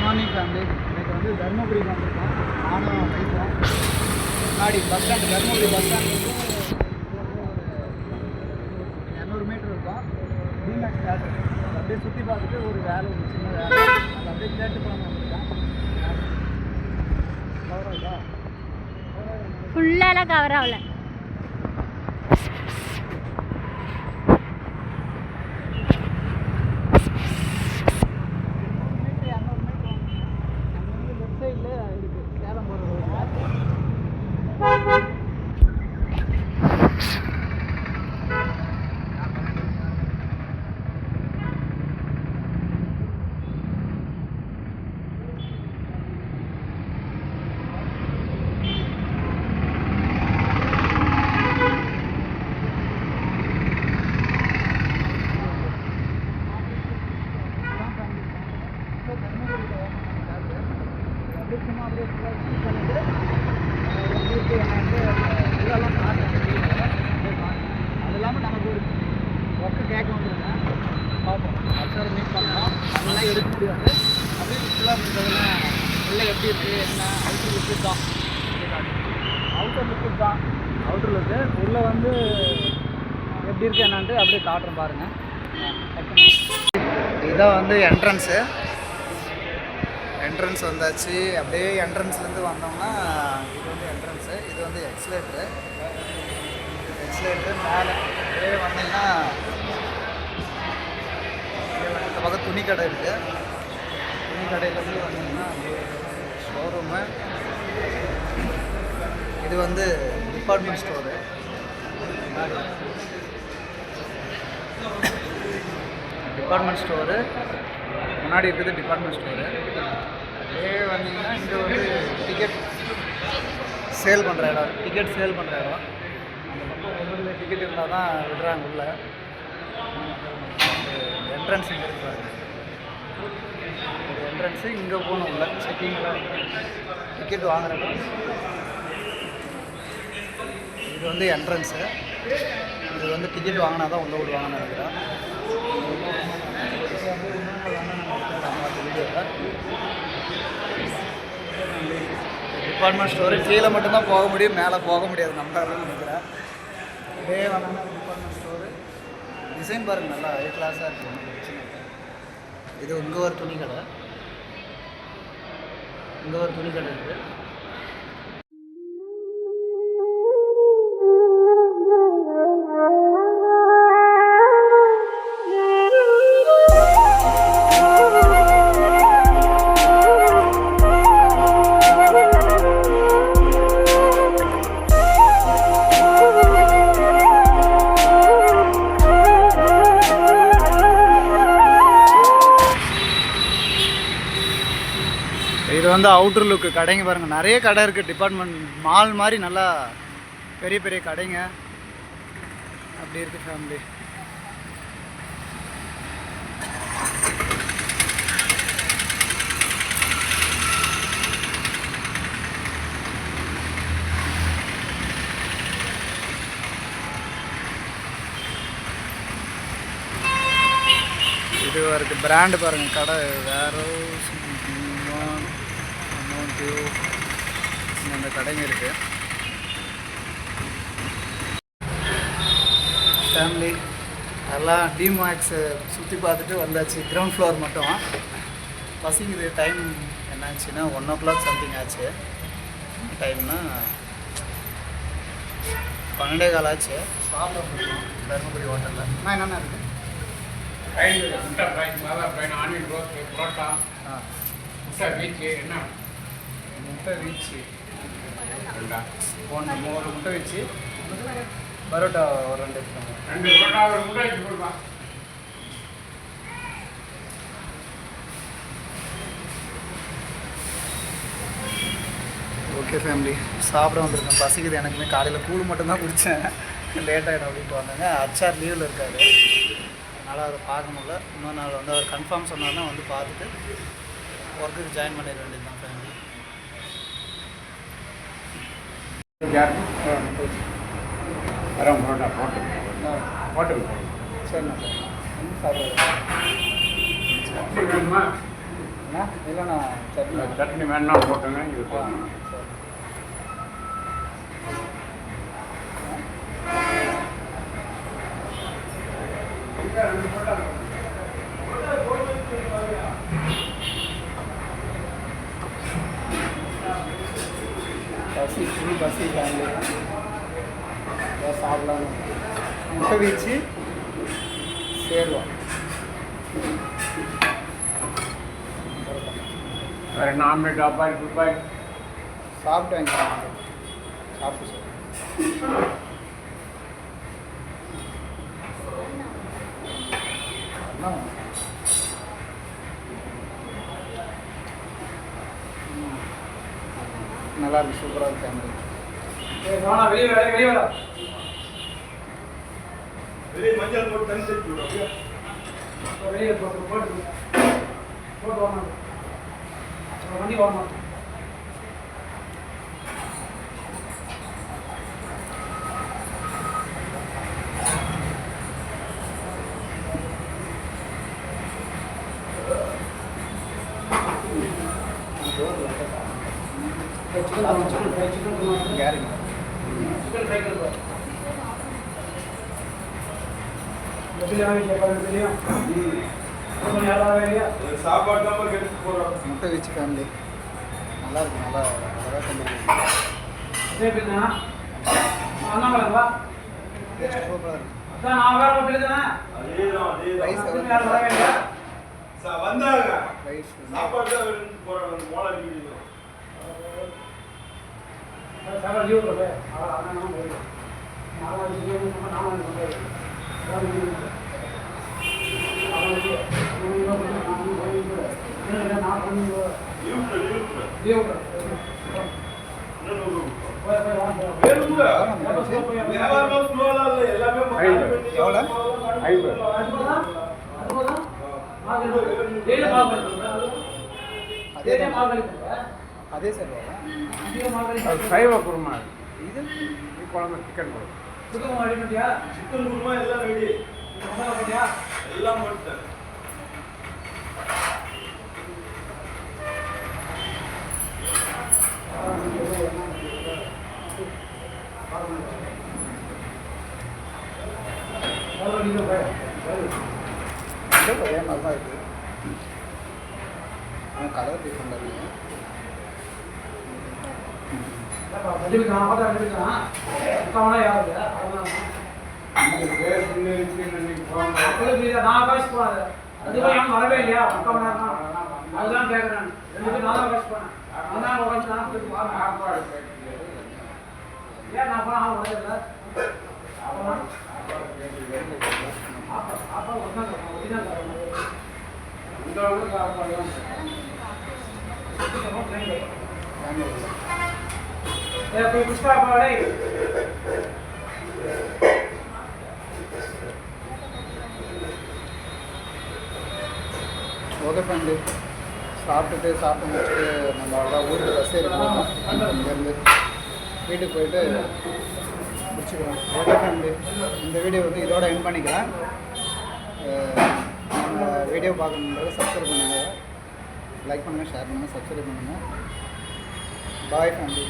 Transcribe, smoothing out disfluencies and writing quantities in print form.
Morning family. இன்னைக்கு வந்து தர்மபுரிக்கு வந்திருக்கோம். நானும் வைப்போம். முன்னாடி bus stand, Dharmapuri bus stand வந்து ஒரு 200 மீட்டர் இருக்கும். டிமேக்ஸ் தேட்டர் அப்படியே சுற்றி பார்த்துட்டு ஒரு வேலை, ஒரு சின்ன வேலை, அது அப்படியே கேட்டு போகணும் வந்திருக்கேன். கவர் ஆகுதா? ஃபுல்லாலாம் கவர் ஆகல. அது இல்லாமல் நமக்கு ஒரு ஒர்க்கு கேட்க வந்துருக்கேன். பார்ப்போம், அடுத்த மீட் பண்ணோம். அதெல்லாம் எடுக்க முடியாது. அப்படியே ஃபுல்லாக இருக்கிறதெல்லாம் உள்ளே எப்படி இருக்குது, என்ன அவுட்டர் லுக்கு தான். அவுட்டர் லுக்கு தான், அவுட்டர் லுக்கு. உள்ளே வந்து எப்படி இருக்குது என்னான்ட்டு அப்படியே காட்டுறேன் பாருங்கள். இதான் வந்து என்ட்ரன்ஸு. என்ட்ரன்ஸ் வந்தாச்சு. அப்படியே என்ட்ரன்ஸ்லேருந்து வந்தோம்னா இது வந்து என்ட்ரன்ஸு, இது வந்து எக்ஸ்லேட்ரு. மேலே அப்படியே வந்தீங்கன்னா இந்த பக்கம் துணி கடை இருக்குது. துணி கடையிலேருந்து வந்தீங்கன்னா ஷோரூமு. இது வந்து டிபார்ட்மெண்ட் ஸ்டோரு. டிபார்ட்மெண்ட் ஸ்டோரு முன்னாடி இருக்குது டிபார்ட்மெண்ட் ஸ்டோரு. அப்படியே வந்தீங்கன்னா இங்கே வந்து டிக்கெட் சேல் பண்ணுற இடம், டிக்கெட் சேல் பண்ணுற இடம். அந்த பக்கம் ஒவ்வொரு டிக்கெட் இருந்தால் தான் விடுறாங்க உள்ள. என்ட்ரன்ஸ் இங்கே இருக்கிறாங்க. என்ட்ரன்ஸு இங்கே போகணும் உள்ள செக்கிங்கில் டிக்கெட் வாங்குற இடம். இது வந்து என்ட்ரன்ஸு. இது வந்து டிக்கெட் வாங்கினா தான் உள்ள விடுவாங்கன்னு நினைக்கிறேன். டிபார்ட்மெண்ட் ஸ்டோரு கீழே மட்டும்தான் போக முடியும், மேலே போக முடியாது நம்மளால நினைக்கிறேன். இதே வேணாலும் டிபார்ட்மெண்ட் ஸ்டோரு. டிசைன் பாருங்கள், நல்லா ஹை கிளாஸாக இருக்குது, ஒன்றும் பிரச்சனை இல்லை. இது இங்கே ஒரு துணி கடை, இங்கே ஒரு துணி கடை இருக்குது. இது வந்து அவுட்டர் லுக்கு. கடைங்க பாருங்கள், நிறைய கடை இருக்குது. டிபார்ட்மெண்ட் மால் மாதிரி நல்லா பெரிய பெரிய கடைங்க அப்படி இருக்குது ஃபேமிலி. இது இருக்குது பிராண்டு பாருங்கள். கடை வேறு அந்த கடைங்க இருக்குது ஃபேமிலி. எல்லாம் டிமாக்ஸை சுற்றி பார்த்துட்டு வந்தாச்சு. கிரவுண்ட் ஃப்ளோர் மட்டும் பசிக்குது. டைம் என்னாச்சுன்னா 1 o'clock சம்திங் ஆச்சு. டைம்னா 12:15 ஆச்சு. சாப்பிட முடியும் தர்மபுரி ஹோட்டலில். நான் என்னென்ன இருக்குது? முட்டை வீச்சு 1 முட்டை வீச்சு, பரோட்டா ஒரு 2 எடுத்துக்கோங்க. ஓகே ஃபேமிலி, சாப்பிட வந்திருக்கேன். பசிக்குது எனக்குமே. காலையில் கூழ் மட்டும்தான் குடித்தேன், லேட் ஆகிடும் அப்படின்ட்டு வந்தாங்க. அச்சார் லீவில் இருக்காரு, அதனால் அவரை பார்க்க முடியல. இன்னொரு நாள் வந்து அவர் கன்ஃபார்ம் சொன்னார்னா வந்து பார்த்துட்டு ஒர்க்குக்கு ஜாயின் பண்ணிட வேண்டியது தான் ஃபேமிலி. வரோம் பரோட்டா ஹோட்டல் சரிண்ணா சார். சாப்பிடுவோம். இல்லைண்ணா சட்னி சட்னி வேணாலும் போட்டுங்க இது போதும். பசி ஃபுல் பசி ஃபேமிலி சாப்பிடலாம் முட்டை வீச்சு சேருவோம் வேறு என்ன ஆம்லெட் ஆப்பாயில் ஃபுல்பாயில் சாப்பிட்டு சாப்பிட்டு சார் நல்லா இருக்கு சூப்பராக இருக்கு ஃபேமிலி வெளியே மஞ்சள் போட்டு தண்ணி சேர்த்து விடுவோம். வெளியே போட்டு வரணும். வண்டி வரணும். சாப்பாடு தான் கெடுத்து போகிறோம். முட்டை வச்சு ஃபேமிலி நல்லா இருக்கு நல்லா அழகாக சூப்பராக இருக்கு ரைஸ் வந்தாங்க ரைஸ் சாப்பாடு தான் போகிறோம். மோளை வீடியோ அதே சார் சைவ குருமா இது குழம்பு சிக்கன் குழம்பு சிக்கன் குருமா எல்லாம் ரெடி. எல்லாம் போட்டேன். ஒரே நல்லா இருக்கு கலர் டிஃப்ரெண்டாக இருக்கு வரவே இல்லையா? அதுதான் கேட்குறேன். 2 பேரும் நல்லா பேச போனேன். அதனால உடனே நான் ஏன் நான் போனா அவன் வரல அப்பா புஷ்பா பாடே ஓகே ஃபேமிலி சாப்பிட்டு முடிச்சுட்டு நம்ம அவ்வளோதான் ஊருக்கு பஸ் ஏறிக்கலாம் இங்கேருந்து வீட்டுக்கு போயிட்டு முடிச்சுக்கலாம். ஓகே ஃபேமிலி இந்த வீடியோ வந்து இதோட எண்ட் பண்ணிக்கலாம். நம்ம வீடியோ பார்க்கணுன்றது சப்ஸ்கிரைப் பண்ணுங்கள், லைக் பண்ணுங்கள், ஷேர் பண்ணுங்கள், சப்ஸ்கிரைப் பண்ணுங்கள். பாய் ஃபேமிலி.